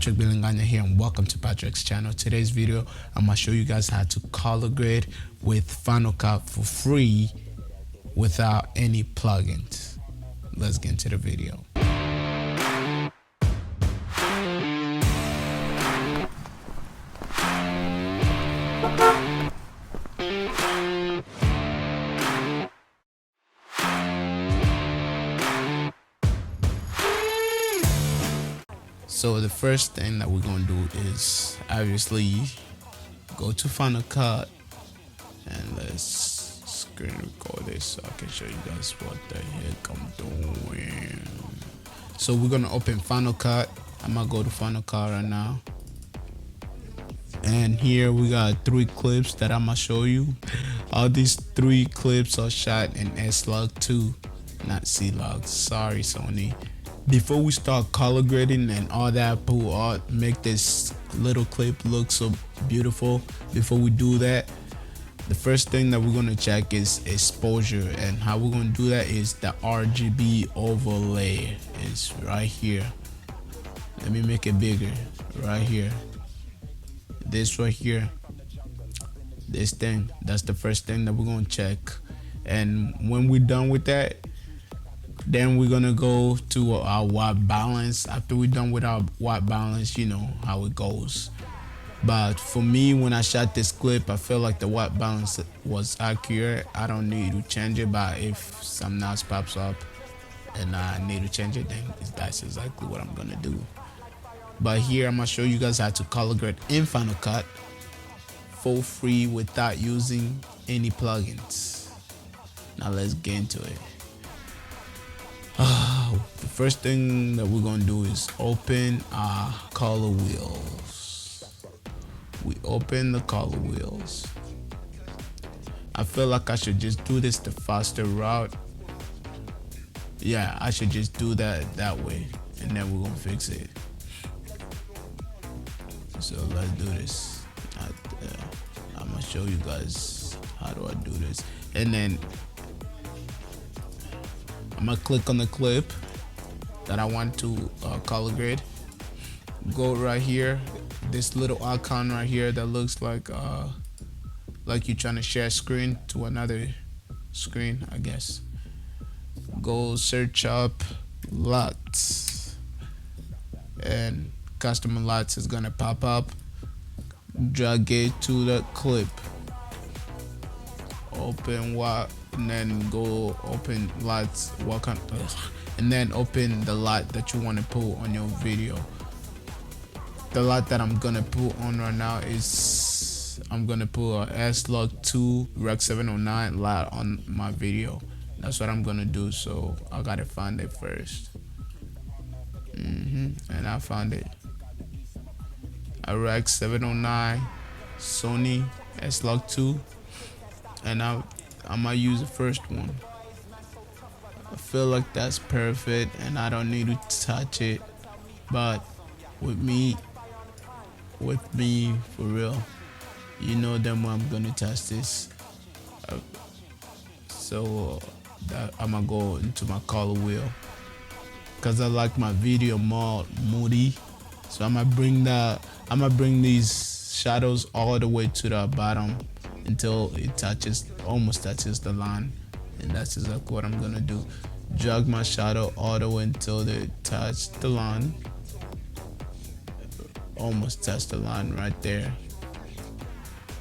Patrick Bilinganya here, and welcome to Patrick's channel. Today's video, I'm gonna show you guys how to color grade with Final Cut for free without any plugins. Let's get into the video. So the first thing that we're gonna do is obviously go to Final Cut, and let's screen record this so I can show you guys what the heck I'm doing. So we're gonna open Final Cut. I'm gonna go to Final Cut right now, and here we got 3 clips that I'm gonna show you. All these 3 clips are shot in S-Log 2, not C-Log. Sorry, Sony. Before we start color grading and all that make this little clip look so beautiful, before we do that, the first thing that we're going to check is exposure, and how we're going to do that is the RGB overlay is right here. Let me make it bigger. Right here, this right here, this thing, that's the first thing that we're going to check. And when we're done with that, then we're gonna go to our white balance. After we're done with our white balance, you know how it goes. But for me, when I shot this clip, I feel like the white balance was accurate. I don't need to change it, but if some else pops up and I need to change it, then that's exactly what I'm gonna do. But here I'm gonna show you guys how to color grade in Final Cut for free without using any plugins. Now let's get into it. The first thing that we're gonna do is open our color wheels. We open the color wheels. I feel like I should just do this the faster route. Yeah, I should just do that way, and then we're gonna fix it. So let's do this. I'm gonna show you guys how do I do this, and then I'm gonna click on the clip that I want to color grade. Go right here, this little icon right here that looks like you're trying to share a screen to another screen, I guess. Go search up LUTs, and custom LUTs is gonna pop up. Drag it to the clip. Open what, and then go open LUTs, and then open the LUT that you want to put on your video. The LUT that I'm gonna put on right now is I'm gonna put a S-Log 2 Rec 709 LUT on my video. That's what I'm gonna do, so I gotta find it first. And I found it. A Rec 709 Sony S-Log 2. And I'm gonna use the first one. I feel like that's perfect, and I don't need to touch it. But with me for real, you know them I'm gonna touch this. So that I'm gonna go into my color wheel, cause I like my video more moody. So I'm gonna bring these shadows all the way to the bottom until it almost touches the line, and that's exactly what I'm gonna do. Drag my shadow all the way until they touch the line. Almost touch the line right there.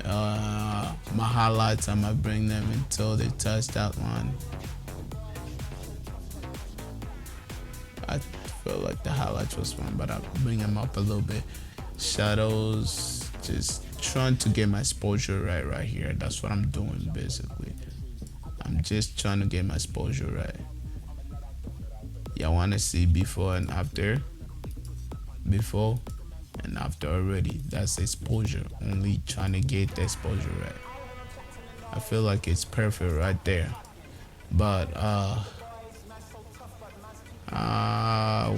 My highlights, I'm gonna bring them until they touch that line. I feel like the highlights was fun, but I'll bring them up a little bit. Shadows, just trying to get my exposure right here. That's what I'm doing basically. I'm just trying to get my exposure right. Y'all want to see before and after? Before and after already. That's exposure. Only trying to get the exposure right. I feel like it's perfect right there. But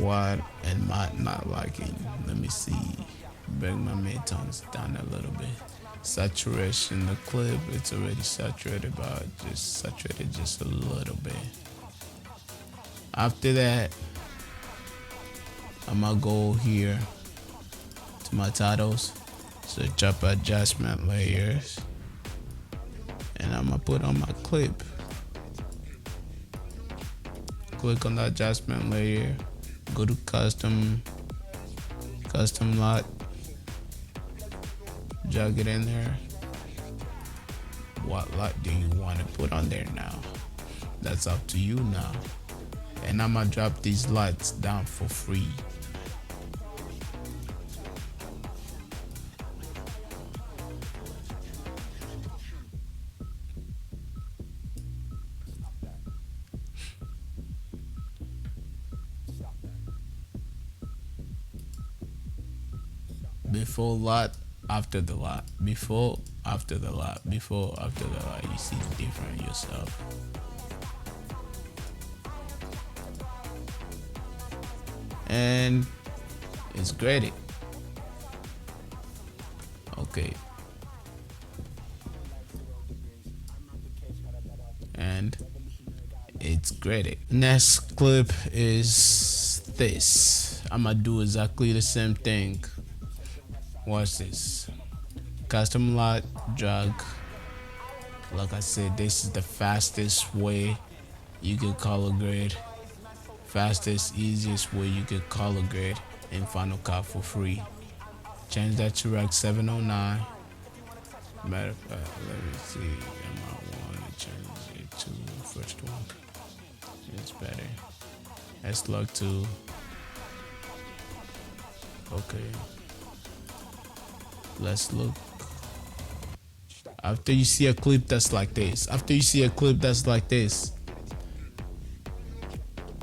what am I not liking? Let me see. Bring my midtones down a little bit. Saturation, the clip, it's already saturated, but just saturated just a little bit. After that, I'm gonna go here my titles. So drop adjustment layers, and I'm gonna put on my clip. Click on the adjustment layer, go to custom lot, drag it in there. What light do you want to put on there now? That's up to you now. And I'm gonna drop these lights down for free. Before lot, after the lot, before, after the lot, before, after the lot. You see the difference yourself. And it's graded. Okay. And it's graded. Next clip is this. I'm gonna do exactly the same thing. Watch this. Custom lot, drag. Like I said, this is the fastest way you can color grade. Fastest, easiest way you can color grade in Final Cut for free. Change that to Rec 709. Matter of fact, let me see. I might want to change it to the first one. It's better. S-Log 2. Okay. Let's look. After you see a clip that's like this,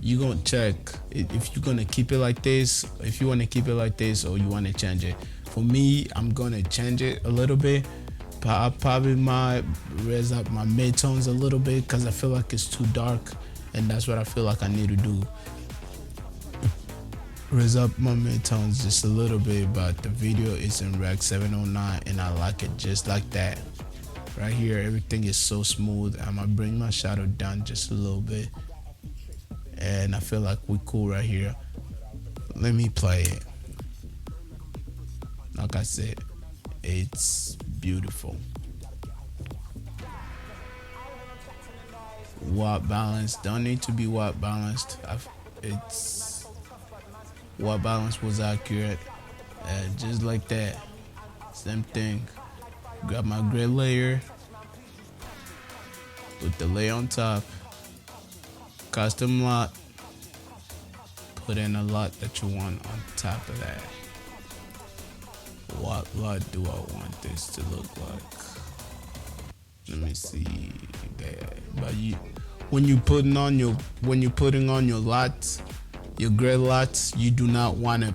you're gonna check if you're gonna keep it like this, if you want to keep it like this, or you want to change it. For me, I'm gonna change it a little bit. I probably might raise up my midtones a little bit because I feel like it's too dark, and that's what I feel like I need to do. Raise up my midtones just a little bit, but the video is in Rec 709 and I like it just like that. Right here, everything is so smooth. I'm gonna bring my shadow down just a little bit, and I feel like we're cool right here. Let me play it. Like I said, it's beautiful. White balance, don't need to be white balanced. White balance was accurate, just like that. Same thing. Grab my gray layer, put the layer on top, custom lot, put in a lot that you want on top of that. What lot do I want this to look like? Let me see that. But when you're putting on your lots, your gray lots, you do not want to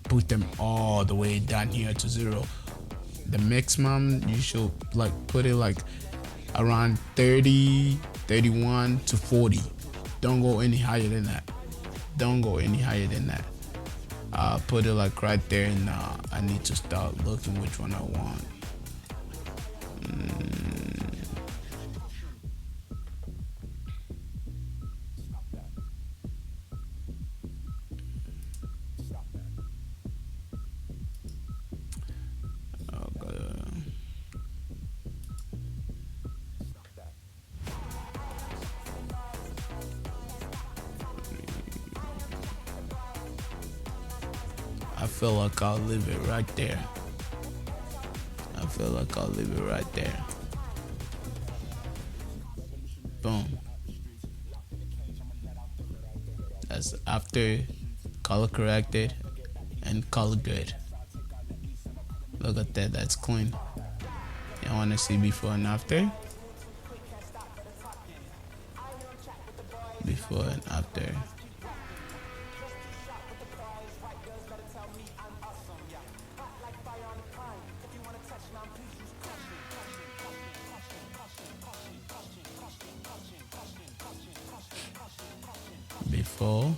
put them all the way down here to 0. The maximum, you should like put it like around 30, 31 to 40. Don't go any higher than that. I'll put it like right there, and I need to start looking which one I want. I feel like I'll leave it right there. Boom. That's after color corrected and color grade. Look at that, that's clean. You want to see before and after? Before and after. Before.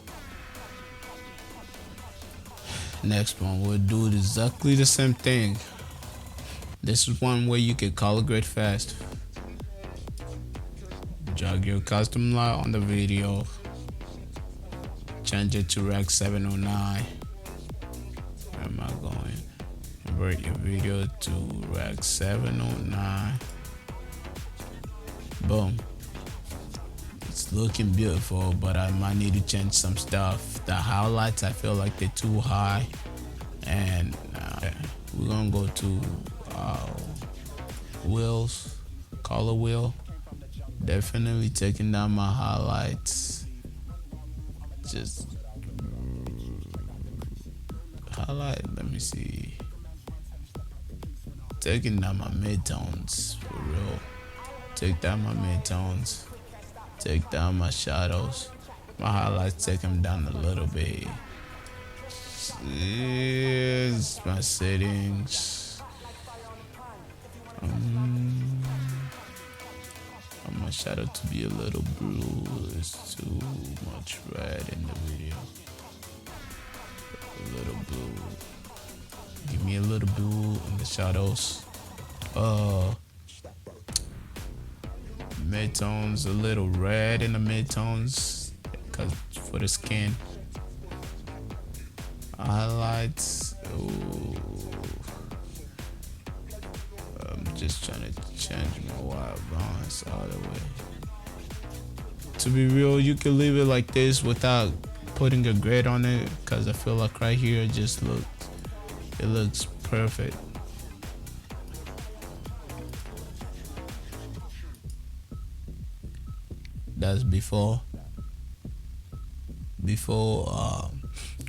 Next one, we'll do exactly the same thing. This is one way you can color grade fast. Drag your custom light on the video, change it to Rec 709. Where am I going? convert your video to Rec 709. Boom. It's looking beautiful, but I might need to change some stuff. The highlights, I feel like they're too high, and we're gonna go to wheels, color wheel. Definitely taking down my highlights. Just highlight, let me see. Taking down my midtones for real. Take down my midtones. Take down my shadows. My highlights, take them down a little bit. Here's my settings. I want my shadow to be a little blue. It's too much red in the video. A little blue. Give me a little blue in the shadows. Midtones, a little red in the midtones, cause for the skin. Highlights. Ooh. I'm just trying to change my white balance all the way. To be real, you can leave it like this without putting a grid on it, cause I feel like right here it looks perfect. That's before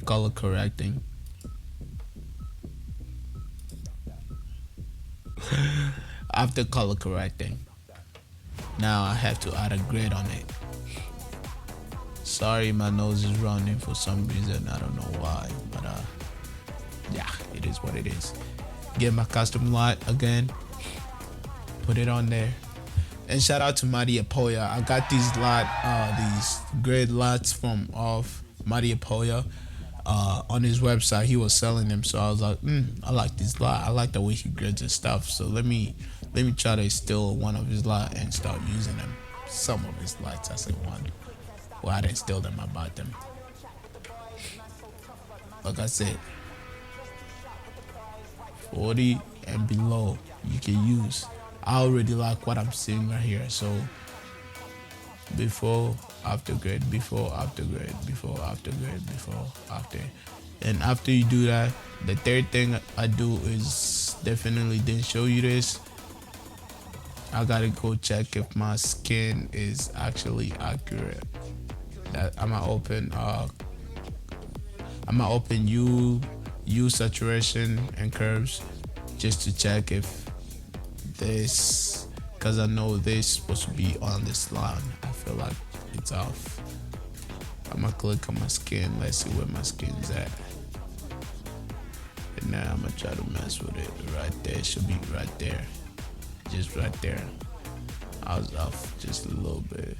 color correcting. After color correcting, now I have to add a grid on it. Sorry, my nose is running for some reason. I don't know why, but yeah, it is what it is. Get my custom light again, put it on there. And shout out to Maria Poya. I got these grid lights from Maria Poya. On his website, he was selling them, so I was like, I like this light. I like the way he grids his stuff. So let me try to steal one of his lights and start using them. Some of his lights, I said one. Well, I didn't steal them. I bought them. Like I said, 40 and below you can use. I already like what I'm seeing right here. So before, after grid, before, after grid, before, after grid, before, after. And after you do that, the third thing I do is, definitely didn't show you this, I gotta go check if my skin is actually accurate. That I'm gonna open U saturation and curves just to check if this, because I know this is supposed to be on this line. I feel like it's off. I'm gonna click on my skin. Let's see where my skin's at. And now I'm gonna try to mess with it. Right there, it should be right there. Just right there. I was off just a little bit.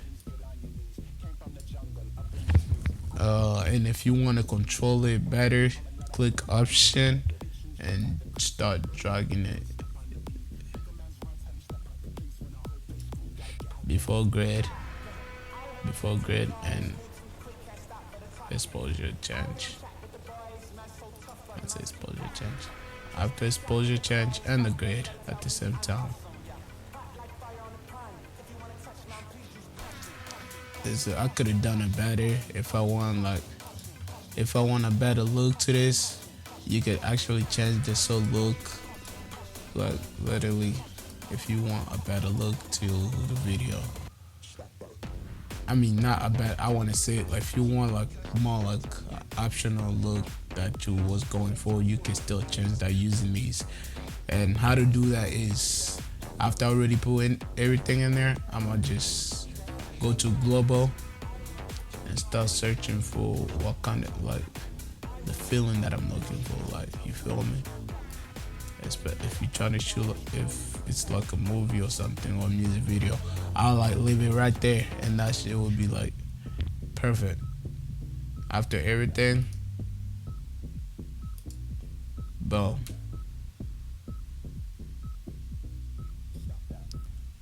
And if you want to control it better, click option and start dragging it. Before grid, and exposure change. Let's say exposure change. After exposure change and the grid at the same time. I could have done it better. If I want a better look to this, you could actually change the look, like literally, if you want a better look to the video. I mean, not a bad, I want to say it, like, if you want like more like optional look that you was going for, you can still change that using these. And how to do that is, after I already put in everything in there, I'm gonna just go to global and start searching for what kind of, like, the feeling that I'm looking for. Like, you feel me? If you're trying to shoot, if it's like a movie or something, or a music video, I'll like leave it right there, and that shit will be like perfect. After everything, boom.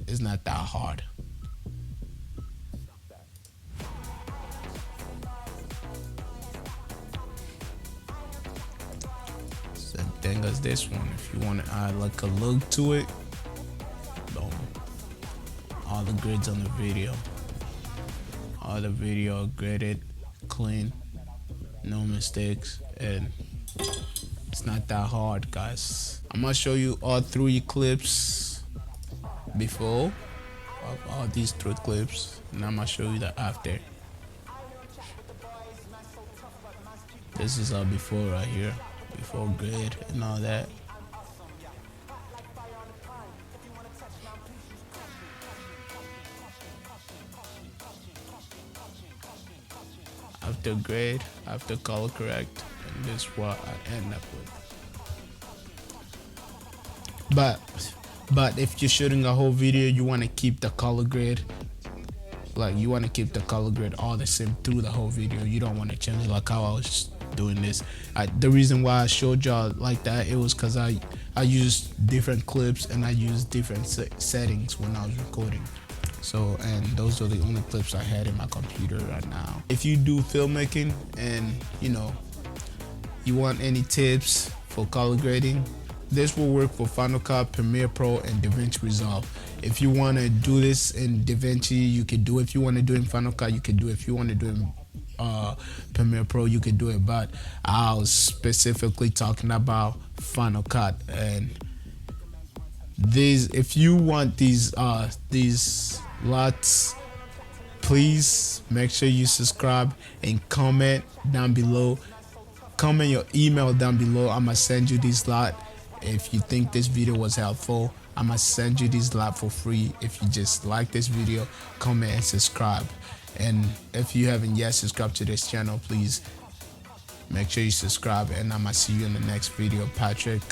It's not that hard. thing as this one. If you want to add like a look to it, boom, all the grids on the video, all the video graded, clean, no mistakes, and it's not that hard, guys. I'm gonna show you all 3 clips before of all these 3 clips, and I'm gonna show you the after. This is our before right here, before grade and all that. After grade, after color correct, and this is what I end up with. But if you're shooting a whole video, you want to keep the color grade, like you want to keep the color grade all the same through the whole video. You don't want to change like how I was doing this. The reason why I showed y'all like that, it was because I used different clips and I used different settings when I was recording. So, and those are the only clips I had in my computer right now. If you do filmmaking and you know you want any tips for color grading, this will work for Final Cut, Premiere Pro, and DaVinci Resolve. If you want to do this in DaVinci, you can do it. If you want to do it in Final Cut, you can do it. If you want to do it in Premiere Pro, you can do it. But I was specifically talking about Final Cut. And these, if you want these lots, please make sure you subscribe and comment down below. Comment your email down below. I'm gonna send you this lot. If you think this video was helpful, I'm gonna send you this lot for free. If you just like this video, comment and subscribe. And if you haven't yet subscribed to this channel, please make sure you subscribe, and I'm gonna see you in the next video. Patrick.